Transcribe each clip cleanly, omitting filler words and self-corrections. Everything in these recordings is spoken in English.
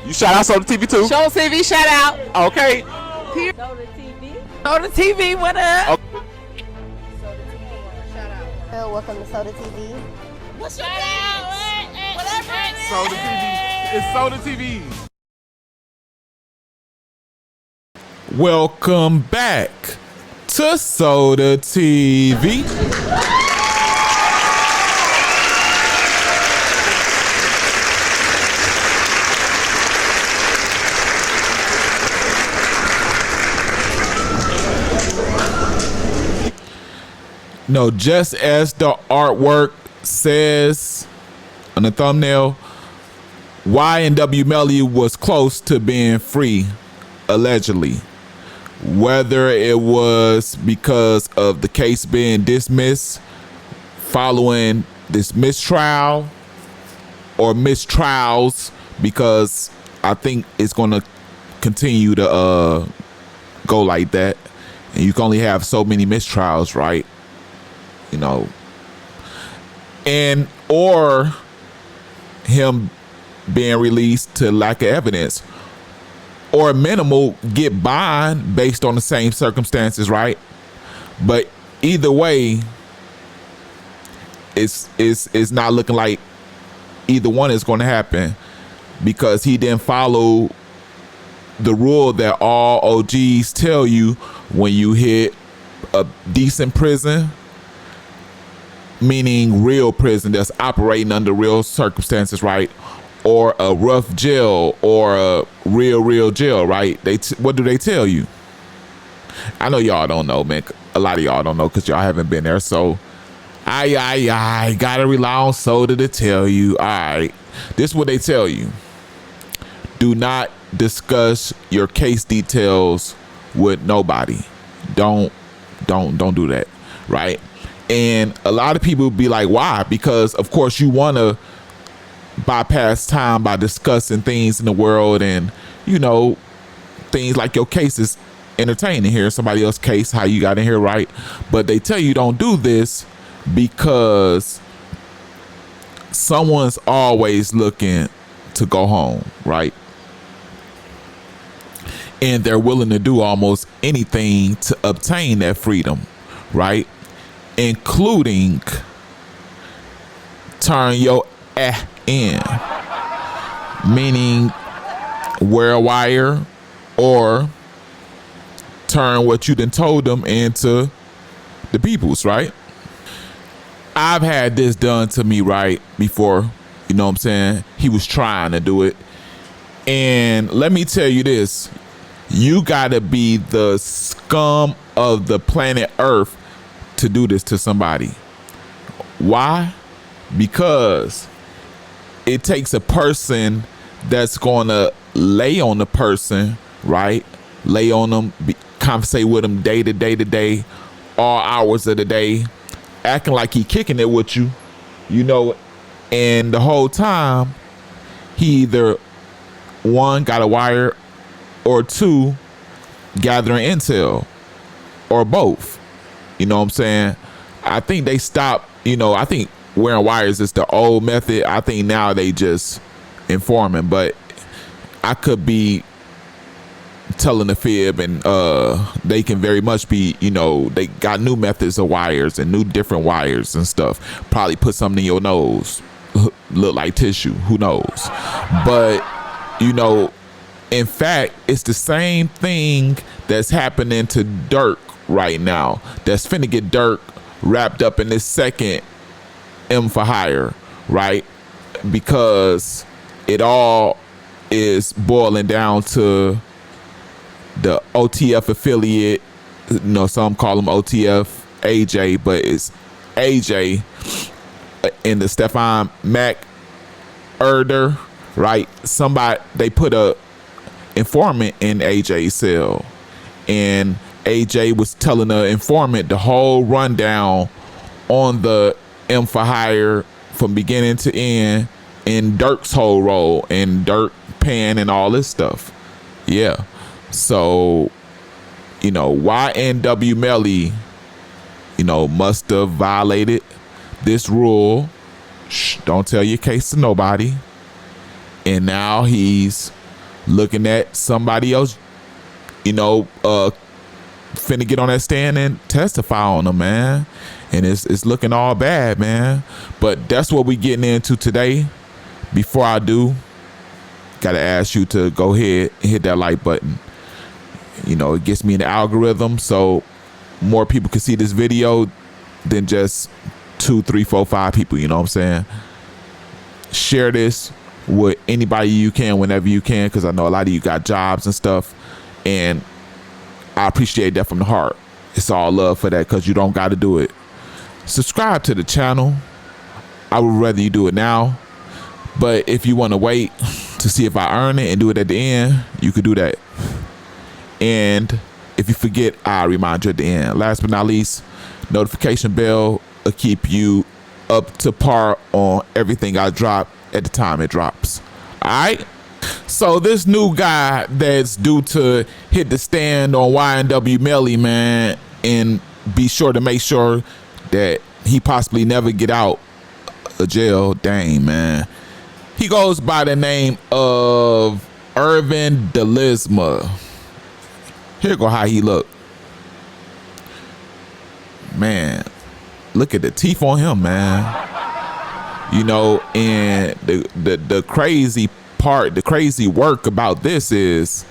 You shout out Soda TV too? Show TV shout out. Okay. Soda TV. Soda TV, what up? Okay. Soda TV want to shout out. Welcome to Soda TV. What's your name? Whatever it is. Soda TV. It's Soda TV. Welcome back to Soda TV. No, just as the artwork says on the thumbnail, YNW Melly was close to being free, allegedly. Whether it was because of the case being dismissed following this mistrial or mistrials, because I think it's going to continue to go like that. And you can only have so many mistrials, right? You know, and or him being released to lack of evidence, or minimal get bond based on the same circumstances, right? But either way, it's not looking like either one is going to happen, because he didn't follow the rule that all OGs tell you when you hit a decent prison, meaning real prison that's operating under real circumstances, right? Or a rough jail, or a real jail, right? What do they tell you? I know y'all don't know, man. A lot of y'all don't know because y'all haven't been there. So I gotta rely on Soda to tell you. All right, this is what they tell you: do not discuss your case details with nobody. Don't do that, right? And a lot of people be like, why? Because of course you want to bypass time by discussing things in the world, and you know, things like your case is entertaining here, somebody else's case, how you got in here, right? But they tell you don't do this because someone's always looking to go home, right? And they're willing to do almost anything to obtain that freedom, right? Including turn your in, meaning wear a wire or turn what you done told them into the people's, right? I've had this done to me, right, before, you know what I'm saying? He was trying to do it. And let me tell you this, you gotta be the scum of the planet Earth to do this to somebody. Why? Because it takes a person that's gonna lay on the person, right? Lay on them, conversate with them day to day, all hours of the day, acting like he kicking it with you, you know, and the whole time he either one, got a wire, or two, gathering intel, or both. You know what I'm saying? I think they stopped, you know, I think wearing wires is the old method. I think now they just informing, but I could be telling a fib, and they can very much be, you know, they got new methods of wires and new different wires and stuff. Probably put something in your nose, look like tissue, who knows? But, you know, in fact, it's the same thing that's happening to Dirk right now. That's finna get Dirk wrapped up in this second M for hire, right? Because it all is boiling down to the OTF affiliate. You know, some call him OTF AJ, but it's AJ in the Stefan Mac Erder, right? Somebody, they put a informant in AJ's cell, and AJ was telling the informant the whole rundown on the M for hire from beginning to end, in Dirk's whole role, and Dirk paying and all this stuff. Yeah. So, you know, YNW Melly, you know, must have violated this rule. Shh, don't tell your case to nobody. And now he's looking at somebody else, finna get on that stand and testify on them, man. And it's looking all bad, man. But that's what we getting into today. Before I do, gotta ask you to go ahead and hit that like button. It gets me in the algorithm, so more people can see this video than just 2, 3, 4, 5 people. You know what I'm saying? Share this with anybody you can whenever you can, because I know a lot of you got jobs and stuff, and I appreciate that from the heart. It's all love for that, because you don't got to do it. Subscribe to the channel. I would rather you do it now, but if you want to wait to see if I earn it and do it at the end, you could do that. And if you forget, I'll remind you at the end. Last but not least, notification bell will keep you up to par on everything I drop at the time it drops. All right? So this new guy that's due to hit the stand on YNW Melly, man, and be sure to make sure that he possibly never get out of jail. Dang, man. He goes by the name of YNW. Here go how he look. Man, look at the teeth on him, man. And the crazy part, the crazy work about this is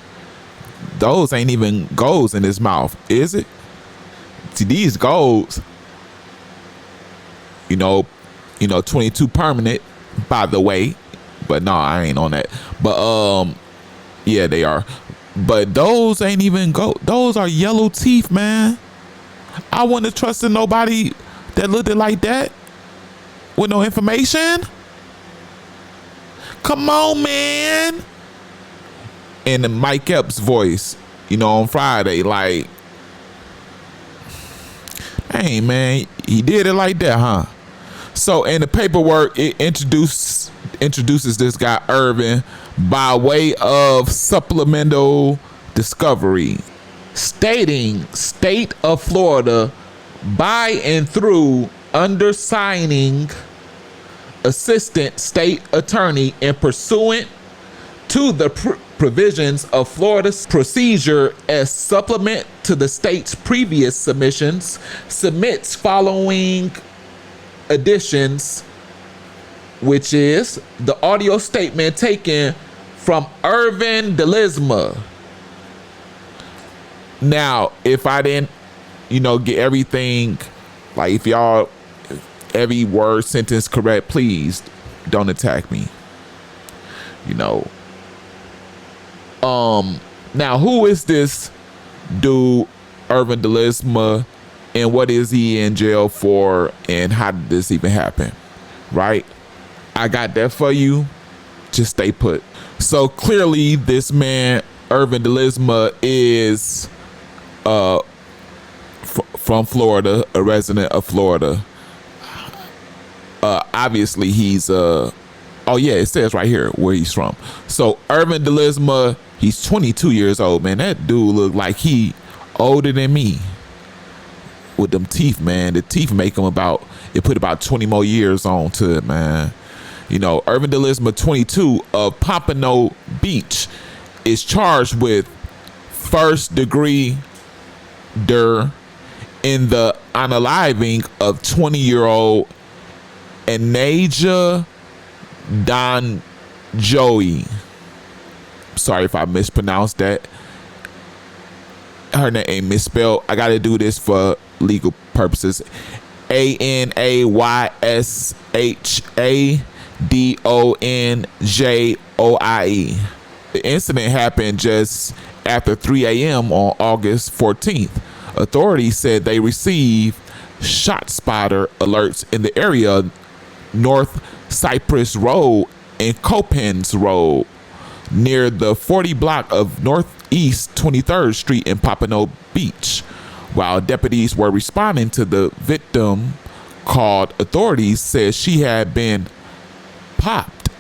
those ain't even golds in his mouth, is it? See, these golds, 22 permanent, by the way. But no, I ain't on that. But yeah, they are. But those ain't even gold. Those are yellow teeth, man. I wouldn't have trusted nobody that looked it like that with no information. Come on, man. And then Mike Epps' voice, on Friday, like, hey, man, he did it like that, huh? So in the paperwork, it introduces this guy Irvin by way of supplemental discovery, stating state of Florida by and through undersigning assistant state attorney and pursuant to the provisions of Florida's procedure as supplement to the state's previous submissions, submits following additions, which is the audio statement taken from YNW. Now, if I didn't, get everything, like if y'all, every word, sentence correct, please don't attack me. Now, who is this dude, YNW, and what is he in jail for, and how did this even happen? Right? I got that for you. Just stay put. So clearly this man, YNW, is from Florida, a resident of Florida. Obviously he's oh yeah, it says right here where he's from. So YNW, he's 22 years old, man. That dude look like he older than me. With them teeth, man. The teeth make him put about 20 more years on to it, man. YNW 22 of Pompano Beach is charged with first degree murder in the unaliving of 20-year-old Anaja Don Joey. Sorry if I mispronounced that. Her name ain't misspelled. I gotta do this for legal purposes. ANAYSHADONJOIE. The incident happened just after 3 a.m. on August 14th. Authorities said they received shot spotter alerts in the area North Cypress Road and Copens Road near the 40 block of Northeast 23rd Street in Pompano Beach. While deputies were responding to the victim called, authorities said she had been popped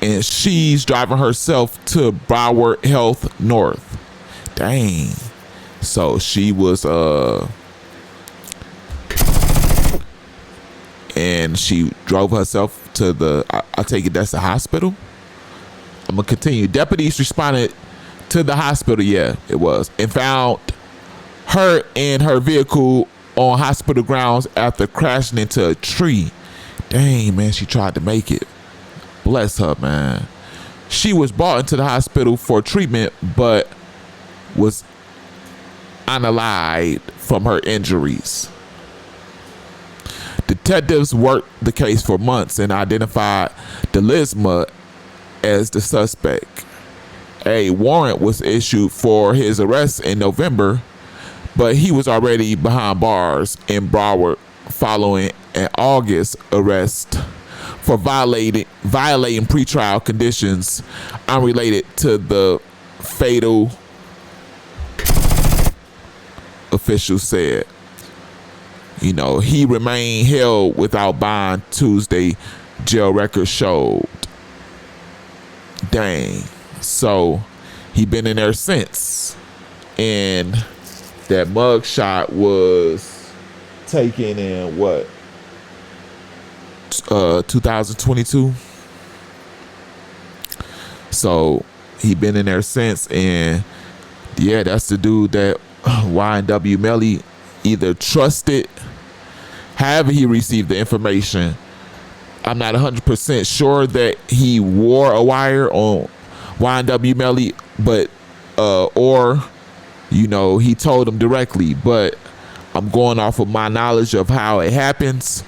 and she's driving herself to Broward Health North. Dang. So she was and she drove herself to the, I take it that's the hospital. I'm gonna continue. Deputies responded to the hospital, yeah, it was, and found her in her vehicle on hospital grounds after crashing into a tree. Dang, man, she tried to make it. Bless her, man. She was brought into the hospital for treatment, but was unalived from her injuries. Detectives worked the case for months and identified Delisma as the suspect. A warrant was issued for his arrest in November, but he was already behind bars in Broward following an August arrest for violating pretrial conditions unrelated to the fatal, officials said. You know, he remained held without bond Tuesday, jail records showed. Dang. So he been in there since. And that mug shot was taken in what? 2022. So he been in there since, and yeah, that's the dude that YNW Melly either trusted, however he received the information. I'm not 100% sure that he wore a wire on YNW Melly, but or you know, he told him directly, but I'm going off of my knowledge of how it happens.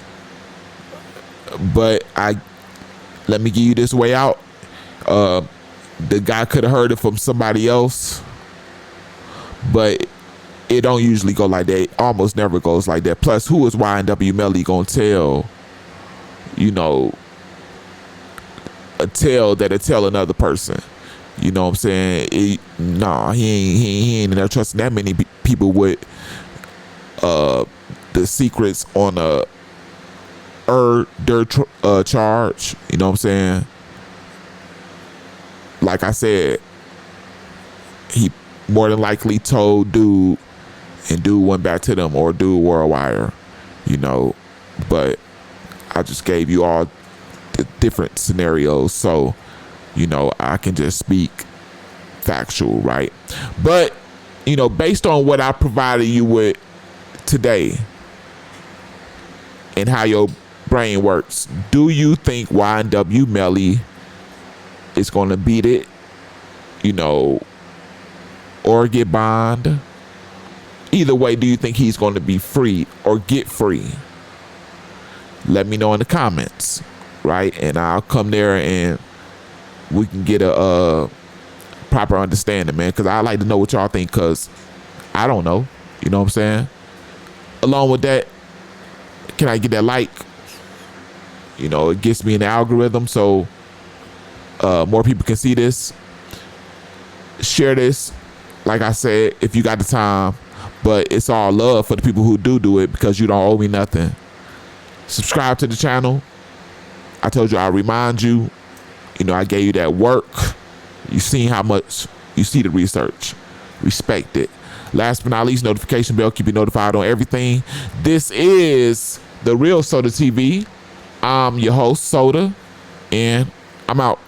But let me give you this way out. The guy could have heard it from somebody else, but it don't usually go like that. It almost never goes like that. Plus, who is YNW Melly gonna tell, you know, a tale that'll tell another person? You know what I'm saying? He ain't in there trusting that many people with the secrets on a charge. You know what I'm saying? Like I said, he more than likely told dude, and dude went back to them, or dude wore a wire, you know. But I just gave you all the different scenarios, so you know I can just speak factual, right? But you know, based on what I provided you with today and how your brain works, do you think YNW Melly is going to beat it, you know, or get bond? Either way, do you think he's going to be free or get free? Let me know in the comments, right? And I'll come there and we can get a proper understanding, man, because I like to know what y'all think, because I don't know. You know what I'm saying? Along with that, can I get that like? You know, it gets me in the algorithm, so more people can see this. Share this, like I said, if you got the time. But it's all love for the people who do it, because you don't owe me nothing. Subscribe to the channel. I told you I'll remind you. You know, I gave you that work. You seen how much you see the research. Respect it. Last but not least, notification bell. Keep you notified on everything. This is The Real Soda TV. I'm your host, Soda, and I'm out.